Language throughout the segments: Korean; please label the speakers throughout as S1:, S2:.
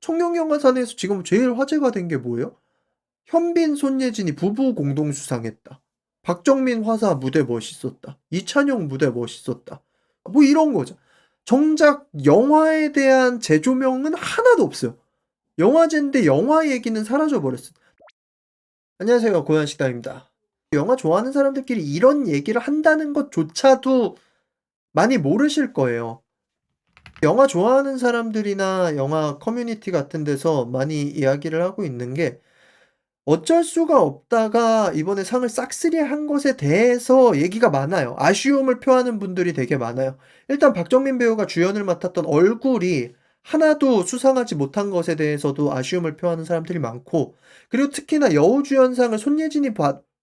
S1: 청룡영화산에서 지금 제일 화제가 된 게 뭐예요? 현빈, 손예진이 부부 공동 수상했다. 박정민 화사 무대 멋있었다. 이찬용 무대 멋있었다. 뭐 이런 거죠. 정작 영화에 대한 재조명은 하나도 없어요. 영화제인데 영화 얘기는 사라져버렸어. 안녕하세요, 고현식당입니다. 영화 좋아하는 사람들끼리 이런 얘기를 한다는 것조차도 많이 모르실 거예요. 영화 좋아하는 사람들이나 영화 커뮤니티 같은 데서 많이 이야기를 하고 있는 게 어쩔 수가 없다가 이번에 상을 싹쓸이한 것에 대해서 얘기가 많아요. 아쉬움을 표하는 분들이 되게 많아요. 일단 박정민 배우가 주연을 맡았던 얼굴이 하나도 수상하지 못한 것에 대해서도 아쉬움을 표하는 사람들이 많고, 그리고 특히나 여우주연상을 손예진이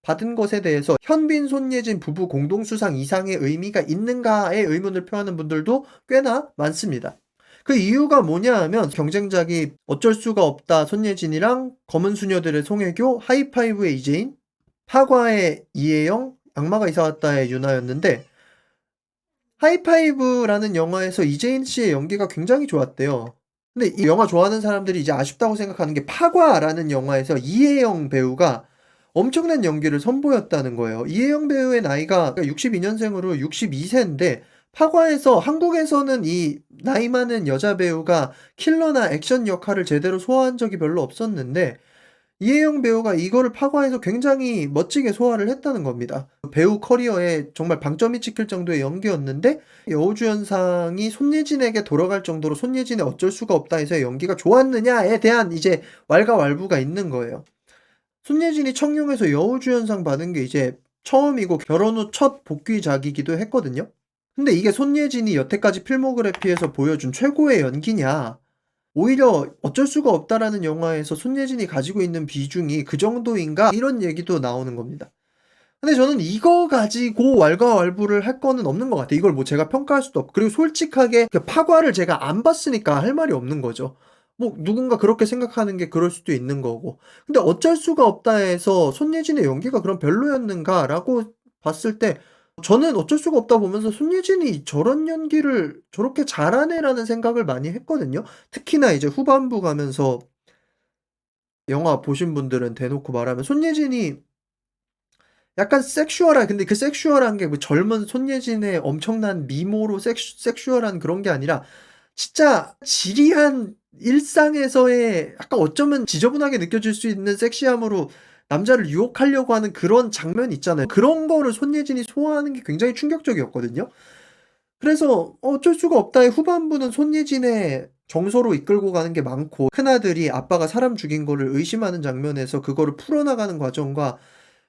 S1: 받은 것에 대해서 현빈, 손예진 부부 공동수상 이상의 의미가 있는가에 의문을 표하는 분들도 꽤나 많습니다. 그 이유가 뭐냐 하면 경쟁작이 어쩔 수가 없다 손예진이랑 검은 수녀들의 송혜교, 하이파이브의 이재인, 파과의 이혜영, 악마가 이사왔다의 유나였는데, 하이파이브라는 영화에서 이재인 씨의 연기가 굉장히 좋았대요. 근데 이 영화 좋아하는 사람들이 이제 아쉽다고 생각하는 게 파과라는 영화에서 이혜영 배우가 엄청난 연기를 선보였다는 거예요. 이혜영 배우의 나이가 62년생으로 62세인데 파과에서 한국에서는 이 나이 많은 여자 배우가 킬러나 액션 역할을 제대로 소화한 적이 별로 없었는데 이혜영 배우가 이거를 파과해서 굉장히 멋지게 소화를 했다는 겁니다. 배우 커리어에 정말 방점이 찍힐 정도의 연기였는데 여우주연상이 손예진에게 돌아갈 정도로 손예진의 어쩔 수가 없다 해서 연기가 좋았느냐에 대한 이제 왈가왈부가 있는 거예요. 손예진이 청룡에서 여우주연상 받은 게 이제 처음이고 결혼 후 첫 복귀작이기도 했거든요. 근데 이게 손예진이 여태까지 필모그래피에서 보여준 최고의 연기냐? 오히려 어쩔 수가 없다라는 영화에서 손예진이 가지고 있는 비중이 그 정도인가? 이런 얘기도 나오는 겁니다. 근데 저는 이거 가지고 왈가왈부를 할 거는 없는 것 같아요. 이걸 뭐 제가 평가할 수도 없고. 그리고 솔직하게 그 파과를 제가 안 봤으니까 할 말이 없는 거죠. 뭐 누군가 그렇게 생각하는 게 그럴 수도 있는 거고. 근데 어쩔 수가 없다 해서 손예진의 연기가 그럼 별로였는가라고 봤을 때 저는 어쩔 수가 없다 보면서 손예진이 저런 연기를 저렇게 잘하네라는 생각을 많이 했거든요. 특히나 이제 후반부 가면서 영화 보신 분들은 대놓고 말하면 손예진이 약간 섹슈얼한, 근데 그 섹슈얼한 게 뭐 젊은 손예진의 엄청난 미모로 섹슈얼한 그런 게 아니라 진짜 지리한 일상에서의 약간 어쩌면 지저분하게 느껴질 수 있는 섹시함으로 남자를 유혹하려고 하는 그런 장면 있잖아요. 그런 거를 손예진이 소화하는 게 굉장히 충격적이었거든요. 그래서 어쩔 수가 없다의 후반부는 손예진의 정서로 이끌고 가는 게 많고, 큰아들이 아빠가 사람 죽인 거를 의심하는 장면에서 그거를 풀어나가는 과정과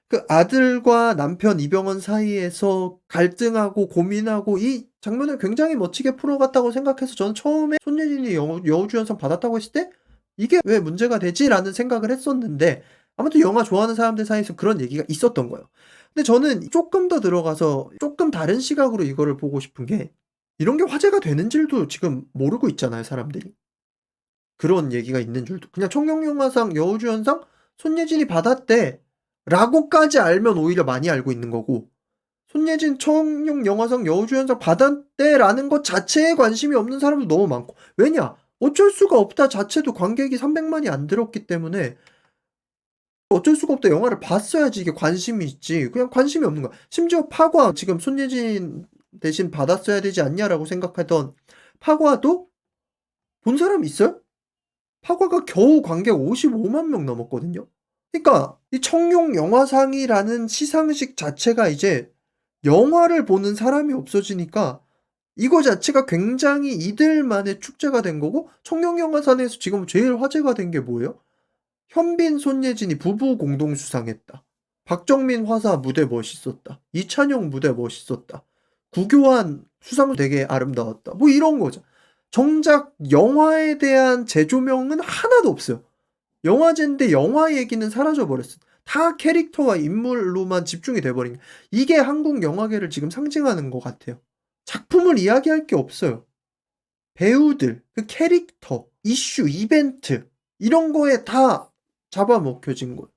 S1: 그 아들과 남편 이병헌 사이에서 갈등하고 고민하고 이 장면을 굉장히 멋지게 풀어갔다고 생각해서 저는 처음에 손예진이 여우주연상 받았다고 했을 때 이게 왜 문제가 되지? 라는 생각을 했었는데 아무튼 영화 좋아하는 사람들 사이에서 그런 얘기가 있었던 거예요. 근데 저는 조금 더 들어가서 조금 다른 시각으로 이거를 보고 싶은 게 이런 게 화제가 되는 줄도 지금 모르고 있잖아요, 사람들이. 그런 얘기가 있는 줄도. 그냥 청룡영화상 여우주연상 손예진이 받았대 라고까지 알면 오히려 많이 알고 있는 거고, 손예진 청룡영화상 여우주연상 받았대라는 것 자체에 관심이 없는 사람도 너무 많고. 왜냐? 어쩔 수가 없다 자체도 관객이 300만이 안 들었기 때문에 어쩔 수가 없다 영화를 봤어야지 이게 관심이 있지. 그냥 관심이 없는 거야. 심지어 파과 지금 손예진 대신 받았어야 되지 않냐라고 생각하던 파과도 본 사람 있어요? 파과가 겨우 관객 55만 명 넘었거든요. 그러니까 이 청룡 영화상이라는 시상식 자체가 이제 영화를 보는 사람이 없어지니까 이거 자체가 굉장히 이들만의 축제가 된 거고, 청룡 영화상에서 지금 제일 화제가 된 게 뭐예요? 현빈, 손예진이 부부 공동 수상했다. 박정민 화사 무대 멋있었다. 이찬용 무대 멋있었다. 구교환 수상 되게 아름다웠다. 뭐 이런 거죠. 정작 영화에 대한 재조명은 하나도 없어요. 영화제인데 영화 얘기는 사라져버렸어. 다 캐릭터와 인물로만 집중이 돼버린 게 이게 한국 영화계를 지금 상징하는 것 같아요. 작품을 이야기할 게 없어요. 배우들, 그 캐릭터, 이슈, 이벤트 이런 거에 다 잡아먹혀진 거예요.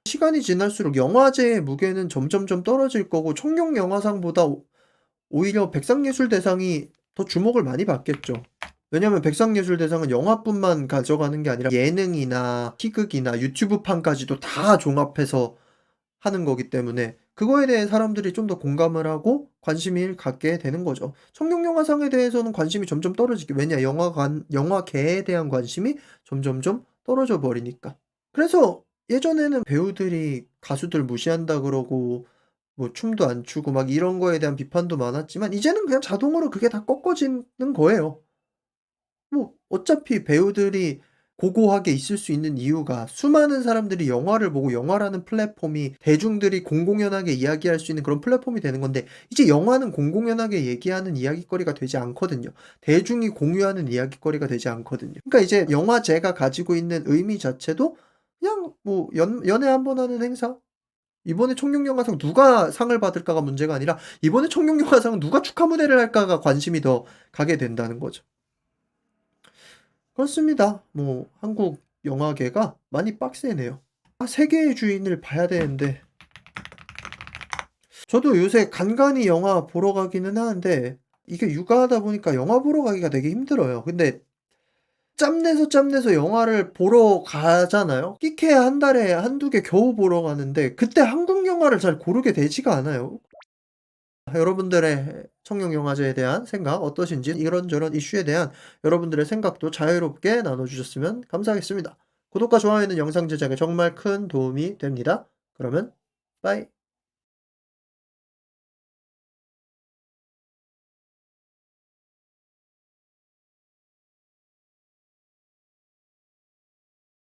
S1: 시간이 지날수록 영화제의 무게는 점점점 떨어질 거고 청룡영화상보다 오히려 백상예술대상이 더 주목을 많이 받겠죠. 왜냐면 백상예술대상은 영화뿐만 가져가는 게 아니라 예능이나 희극이나 유튜브판까지도 다 종합해서 하는 거기 때문에 그거에 대해 사람들이 좀 더 공감을 하고 관심을 갖게 되는 거죠. 청룡영화상에 대해서는 관심이 점점 떨어지게, 왜냐 영화계에 대한 관심이 점점점 떨어져 버리니까. 그래서 예전에는 배우들이 가수들 무시한다 그러고 뭐 춤도 안 추고 막 이런 거에 대한 비판도 많았지만 이제는 그냥 자동으로 그게 다 꺾어지는 거예요. 뭐 어차피 배우들이 고고하게 있을 수 있는 이유가 수많은 사람들이 영화를 보고 영화라는 플랫폼이 대중들이 공공연하게 이야기할 수 있는 그런 플랫폼이 되는 건데, 이제 영화는 공공연하게 얘기하는 이야깃거리가 되지 않거든요. 대중이 공유하는 이야깃거리가 되지 않거든요. 그러니까 이제 영화제가 가지고 있는 의미 자체도 그냥 뭐 연에 한 번 하는 행사, 이번에 청룡영화상 누가 상을 받을까가 문제가 아니라 이번에 청룡영화상은 누가 축하 무대를 할까가 관심이 더 가게 된다는 거죠. 그렇습니다. 뭐 한국 영화계가 많이 빡세네요. 세계의 주인을 봐야 되는데 저도 요새 간간히 영화 보러 가기는 하는데 이게 육아하다 보니까 영화 보러 가기가 되게 힘들어요. 근데 짬내서 영화를 보러 가잖아요. 끼케야 한 달에 한두 개 겨우 보러 가는데 그때 한국 영화를 잘 고르게 되지가 않아요. 여러분들의 청룡영화제에 대한 생각 어떠신지, 이런저런 이슈에 대한 여러분들의 생각도 자유롭게 나눠 주셨으면 감사하겠습니다. 구독과 좋아요는 영상 제작에 정말 큰 도움이 됩니다. 그러면 빠이.